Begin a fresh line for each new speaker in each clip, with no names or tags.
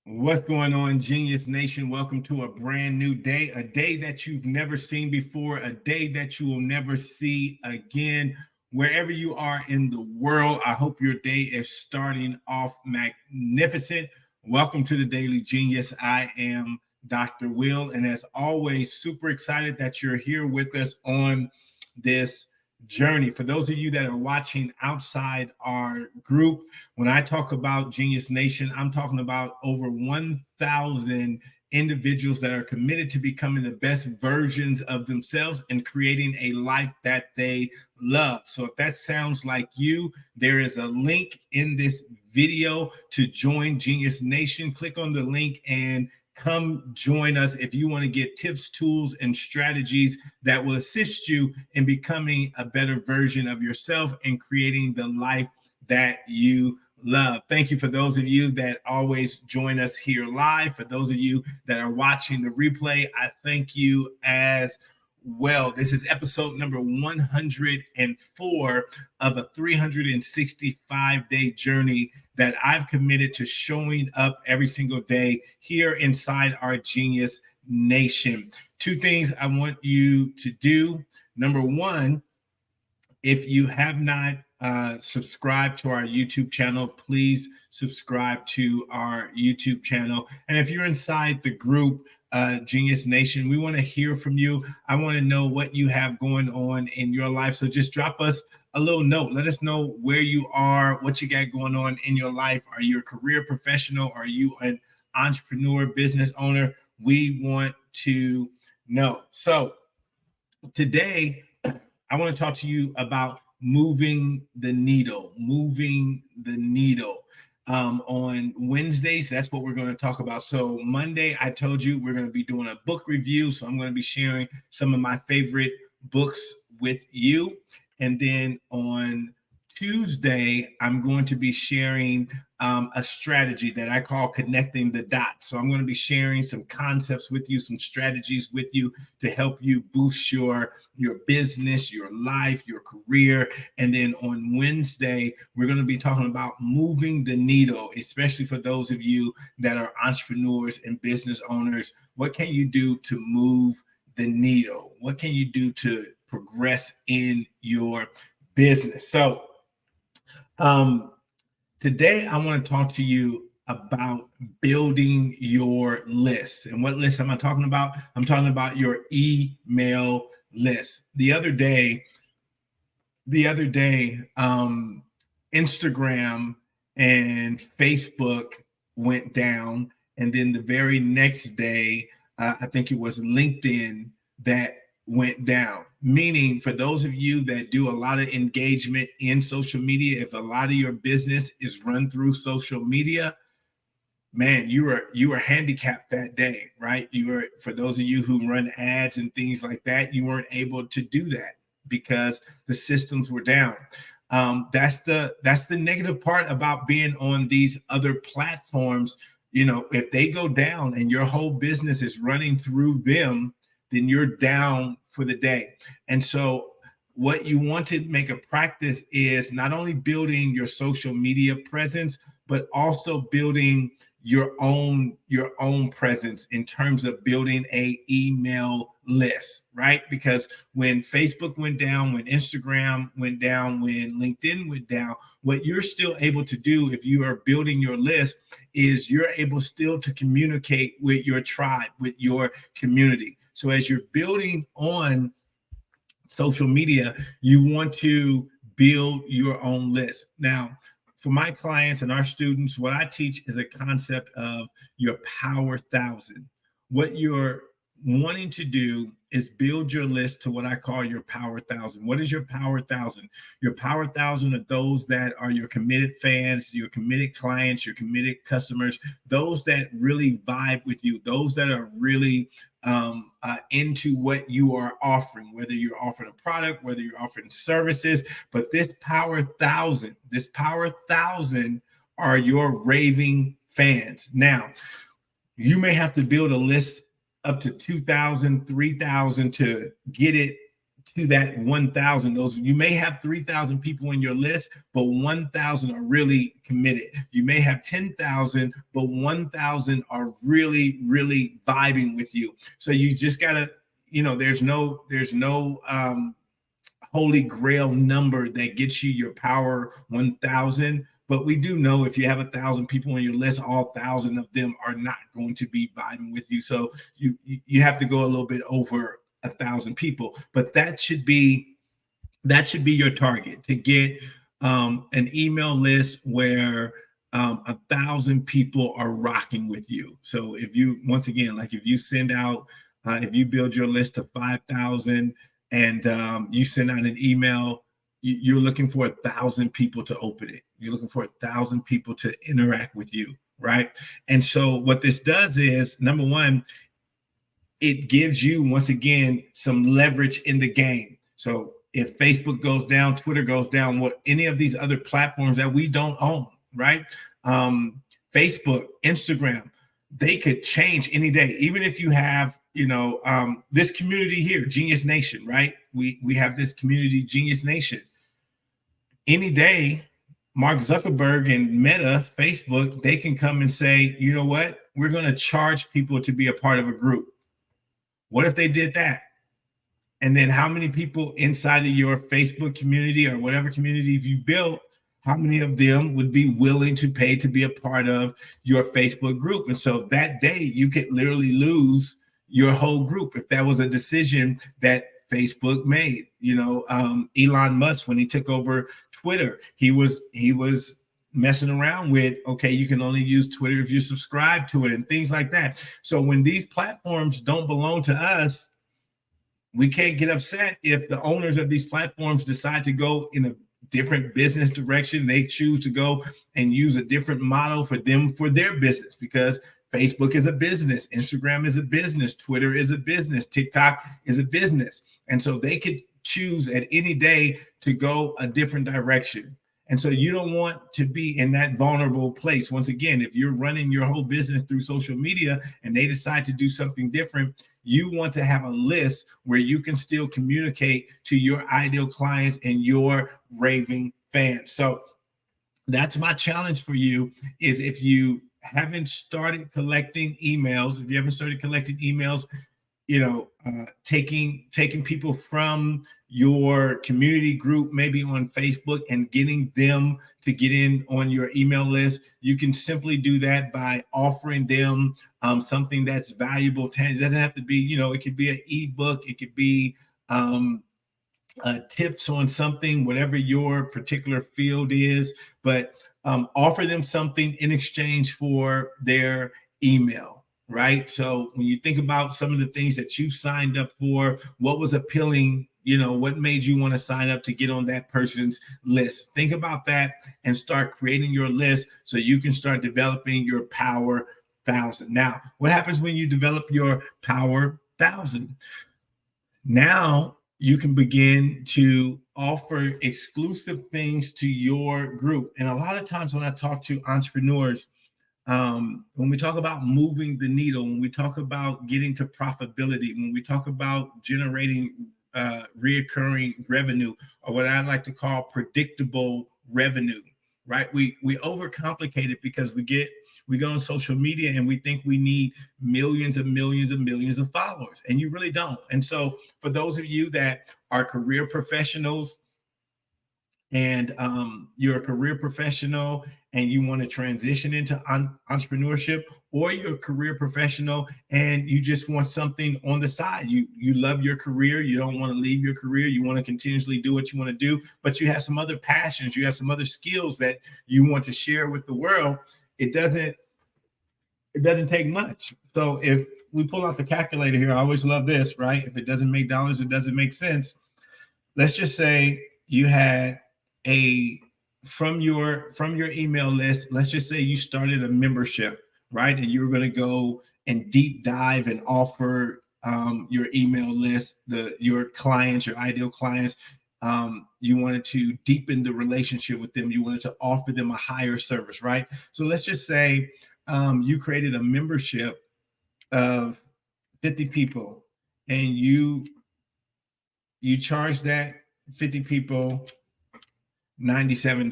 What's going on, Genius Nation? Welcome to a brand new day, a day that you've never seen before, a day that you will never see again. Wherever you are in the world, I hope your day is starting off magnificent. Welcome to the Daily Genius. I am Dr. Will, and as always, super excited that you're here with us on this journey. For those of you that are watching outside our group, when I talk about Genius Nation, I'm talking about over 1,000 individuals that are committed to becoming the best versions of themselves and creating a life that they love. So if that sounds like you, there is a link in this video to join Genius Nation. Click on the link and come join us if you want to get tips, tools, and strategies that will assist you in becoming a better version of yourself and creating the life that you love. Thank you for those of you that always join us here live. For those of you that are watching the replay, I thank you as well. This is episode number 104 of a 365-day journey that I've committed to showing up every single day here inside our Genius Nation. Two things I want you to do. Number one, if you have not subscribed to our YouTube channel, please subscribe to our YouTube channel. And if you're inside the group, Genius Nation, we want to hear from you. I want to know what you have going on in your life. So just drop us a little note. Let us know where you are, what you got going on in your life. Are you a career professional? Are you an entrepreneur, business owner? We want to know. So today, I want to talk to you about moving the needle. On Wednesdays, that's what we're going to talk about. So Monday, I told you we're going to be doing a book review. So I'm going to be sharing some of my favorite books with you. And then on Tuesday, I'm going to be sharing a strategy that I call connecting the dots. So I'm going to be sharing some concepts with you, some strategies with you to help you boost your business, your life, your career. And then on Wednesday, we're going to be talking about moving the needle, especially for those of you that are entrepreneurs and business owners. What can you do to move the needle? What can you do to progress in your business? So today I want to talk to you about building your list. And what list am I talking about? I'm talking about your email list. The other day, Instagram and Facebook went down, and then the very next day, I think it was LinkedIn that went down. Meaning, for those of you that do a lot of engagement in social media, if a lot of your business is run through social media, man, you were handicapped that day, right? For those of you who run ads and things like that, you weren't able to do that because the systems were down. That's the negative part about being on these other platforms. You know, if they go down and your whole business is running through them, then you're down for the day. And so what you want to make a practice is not only building your social media presence, but also building your own presence in terms of building a email list, right? Because when Facebook went down, when Instagram went down, when LinkedIn went down, what you're still able to do if you are building your list is you're able still to communicate with your tribe, with your community. So as you're building on social media, you want to build your own list. Now, for my clients and our students, what I teach is a concept of your power 1,000. What you're wanting to do is build your list to what I call your power 1,000. What is your power 1,000? Your power 1,000 are those that are your committed fans, your committed clients, your committed customers, those that really vibe with you, those that are really into what you are offering, whether you're offering a product, whether you're offering services. But this power 1,000 are your raving fans. Now, you may have to build a list up to 2,000, 3,000 to get it to that 1,000. Those, you may have 3,000 people in your list, but 1,000 are really committed. You may have 10,000, but 1,000 are really, really vibing with you. So you just gotta, there's no holy grail number that gets you your power 1,000. But we do know if you have 1,000 people on your list, all 1,000 of them are not going to be vibing with you. So you have to go a little bit over 1,000 people. But that should be your target, to get an email list where 1,000 people are rocking with you. So if you, once again, like if you send out, if you build your list to 5,000 and you send out an email, you're looking for 1,000 people to open it. You're looking for 1,000 people to interact with you, right? And so what this does is, number one, it gives you, once again, some leverage in the game. So if Facebook goes down, Twitter goes down, what any of these other platforms that we don't own, right? Facebook, Instagram, they could change any day. Even if you have, this community here, Genius Nation, right? We have this community, Genius Nation. Any day, Mark Zuckerberg and Meta, Facebook, they can come and say, you know what? We're going to charge people to be a part of a group. What if they did that? And then how many people inside of your Facebook community or whatever community you built, how many of them would be willing to pay to be a part of your Facebook group? And so that day you could literally lose your whole group if that was a decision that Facebook made. Elon Musk, when he took over Twitter, he was messing around with, okay, you can only use Twitter if you subscribe to it and things like that. So when these platforms don't belong to us, we can't get upset if the owners of these platforms decide to go in a different business direction. They choose to go and use a different model for their business, because Facebook is a business, Instagram is a business, Twitter is a business, TikTok is a business. And so they could choose at any day to go a different direction. And so you don't want to be in that vulnerable place. Once again, if you're running your whole business through social media and they decide to do something different, you want to have a list where you can still communicate to your ideal clients and your raving fans. So that's my challenge for you, is if you haven't started collecting emails, taking people from your community group, maybe on Facebook, and getting them to get in on your email list. You can simply do that by offering them something that's valuable. It doesn't have to be, it could be an ebook, it could be tips on something, whatever your particular field is, but offer them something in exchange for their email. Right. So when you think about some of the things that you signed up for, what was appealing, what made you want to sign up to get on that person's list? Think about that and start creating your list so you can start developing your power 1,000. Now, what happens when you develop your power 1,000? Now you can begin to offer exclusive things to your group. And a lot of times when I talk to entrepreneurs, when we talk about moving the needle, when we talk about getting to profitability, when we talk about generating reoccurring revenue, or what I like to call predictable revenue, right? We overcomplicate it because we go on social media and we think we need millions and millions and millions of followers, and you really don't. And so for those of you that are career professionals, and you're a career professional and you want to transition into entrepreneurship, or you're a career professional and you just want something on the side. You love your career. You don't want to leave your career. You want to continuously do what you want to do, but you have some other passions. You have some other skills that you want to share with the world. It doesn't take much. So if we pull out the calculator here, I always love this, right? If it doesn't make dollars, it doesn't make sense. Let's just say you had from your email list, let's just say you started a membership, right? And you were going to go and deep dive and offer your email list, your clients, your ideal clients. You wanted to deepen the relationship with them. You wanted to offer them a higher service, right? So let's just say you created a membership of 50 people, and you you charge that 50 people $97.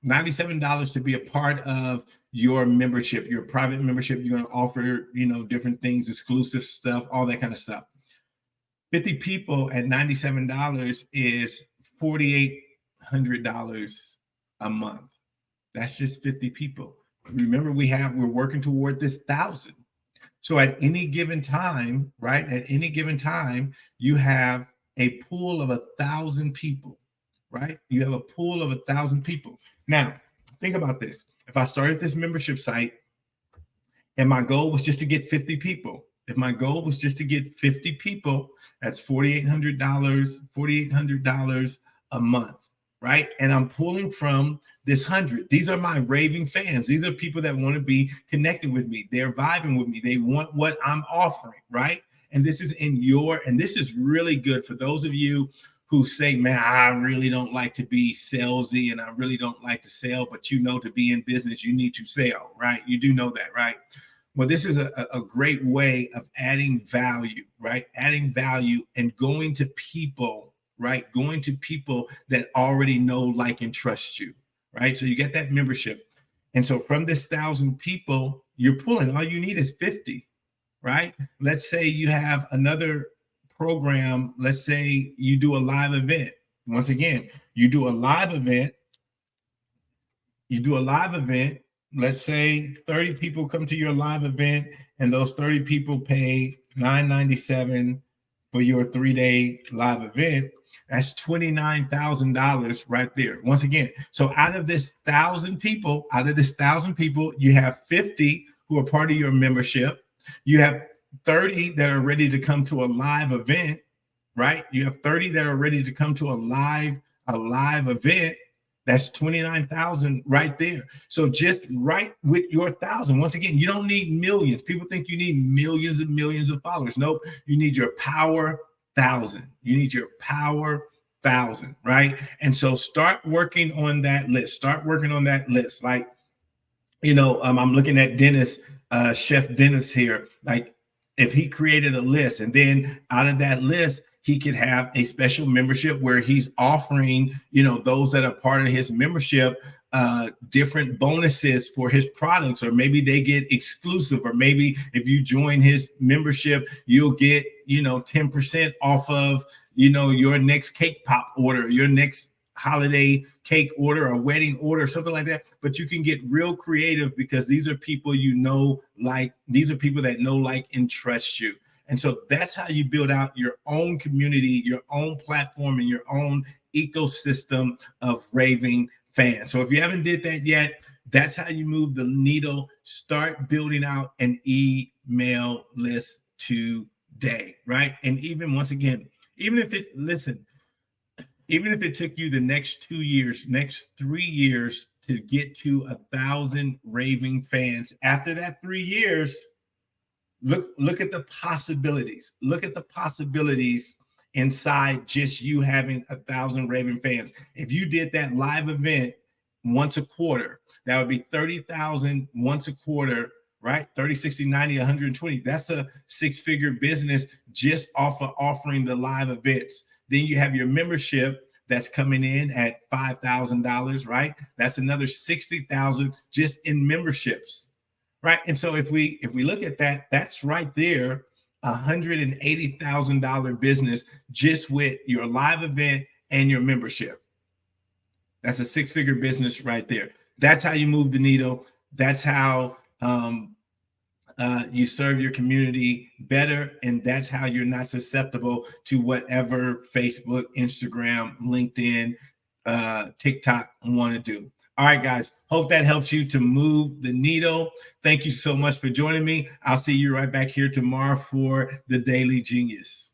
$97 to be a part of your membership, your private membership. You're going to offer, different things, exclusive stuff, all that kind of stuff. 50 people at $97 is $4,800 a month. That's just 50 people. Remember, we're working toward this 1,000. So at any given time, right? At any given time, you have a pool of 1,000 people, right? You have a pool of 1,000 people. Now, think about this. If I started this membership site and my goal was just to get 50 people, if my goal was just to get 50 people, that's $4,800 a month, right? And I'm pulling from this 100. These are my raving fans. These are people that want to be connected with me. They're vibing with me. They want what I'm offering, right? And this is and this is really good for those of you who say, man, I really don't like to be salesy and I really don't like to sell, but to be in business, you need to sell, right? You do know that, right? Well, this is a great way of adding value, right? Adding value and going to people, right? Going to people that already know, like, and trust you, right? So you get that membership. And so from this 1,000 people, you're pulling, all you need is 50, right? Let's say you have another program. Let's say you do a live event. Once again, you do a live event. Let's say 30 people come to your live event and those 30 people pay $997 for your 3-day live event. That's $29,000 right there. Once again, so out of this 1,000 people, you have 50 who are part of your membership. You have 30 that are ready to come to a live event, right? You have 30 that are ready to come to a live event. That's 29,000 right there. So just right with your 1,000. Once again, you don't need millions. People think you need millions and millions of followers. Nope. You need your power 1,000. You need your power 1,000, right? And so start working on that list. Like, I'm looking at Dennis, Chef Dennis here. Like, if he created a list and then out of that list, he could have a special membership where he's offering, those that are part of his membership, different bonuses for his products, or maybe they get exclusive, or maybe if you join his membership, you'll get, 10% off of, your next cake pop order, your next holiday cake order or wedding order, something like that. But you can get real creative because these are people these are people that know, like, and trust you. And so that's how you build out your own community, your own platform, and your own ecosystem of raving fans. So if you haven't did that yet, that's how you move the needle. Start building out an email list today, right? And even once again, even if it took you the next 2 years, next 3 years to get to 1,000 raving fans, after that 3 years, look at the possibilities. Look at the possibilities inside just you having 1,000 raving fans. If you did that live event once a quarter, that would be 30,000 once a quarter, right? 30, 60, 90, 120. That's a 6-figure business just off of offering the live events. Then you have your membership that's coming in at $5,000, right? That's another 60,000 just in memberships, right? And so if we look at that, that's right there, $180,000 business just with your live event and your membership. That's a 6-figure business right there. That's how you move the needle. That's how you serve your community better, and that's how you're not susceptible to whatever Facebook, Instagram, LinkedIn, TikTok want to do. All right, guys, hope that helps you to move the needle. Thank you so much for joining me. I'll see you right back here tomorrow for the Daily Genius.